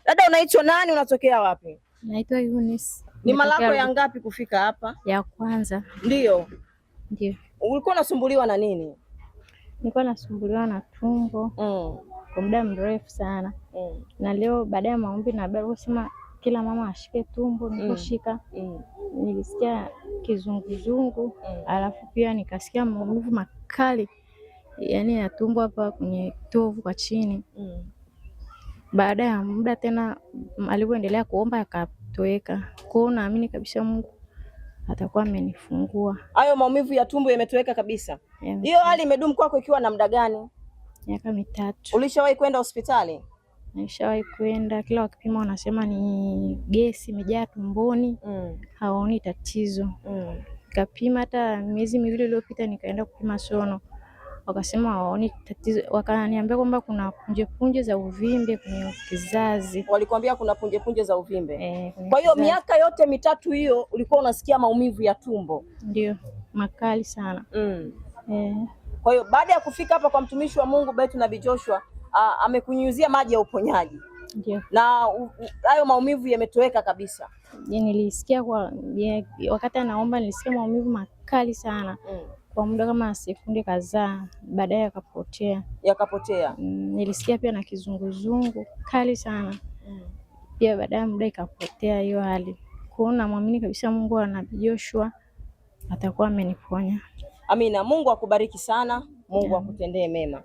Dada, unaitwa nani? Unatokea wapi? Naitwa Eunice. Ni mara yako ya ngapi kufika hapa? Ya kwanza. Ndio. Ndio. Ulikuwa unasumbuliwa na nini? Nilikuwa nasumbuliwa na tumbo kwa muda mrefu sana. Na leo baada ya maombi na habari kusema kila mama ashike tumbo, niliposhika nilisikia kizunguzungu, alafu pia nikasikia maumivu makali, yaani ya tumbo hapa kwenye tovu kwa chini. Baada ya muda tena alipoendelea kuomba akatoweka. Kwa hiyo naamini kabisa Mungu atakuwa amenifungua. Hayo maumivu ya tumbo yametoweka kabisa. Hiyo hali imedumu kwako ikiwa na muda gani? Miaka 3. Ulishawahi kwenda hospitali? Nishawahi kwenda, kila wakipima wanasema ni gesi imejaa tumboni, hawaoni tatizo. Nikapima hata miezi 2 iliyopita nikaenda kupima sono. Wakasema hawaoni tatizo, wakaniambia kwamba kuna punje za uvimbe kwenye kizazi. Walikwambia kuna punje za uvimbe? Kwa hiyo miaka yote 3 hiyo ulikuwa unasikia maumivu ya tumbo? Ndio, makali sana. Kwa hiyo baada ya kufika hapa kwa mtumishi wa Mungu Betty Nabii Joshua, amekunyunyizia maji ya uponyaji. Ndio. Na hayo maumivu yametoweka kabisa. Nilisikia wakati anaomba nilisikia maumivu makali sana. Kwa muda kama sekunde kadhaa, baadaye yakapotea. Nilisikia pia na kizunguzungu kali sana. Pia baadaye muda ikapotea hiyo hali. Kwa hiyo namwamini kabisa Mungu wa Nabii Joshua atakuwa ameniponya. Amina. Mungu akubariki sana. Mungu akutendee mema.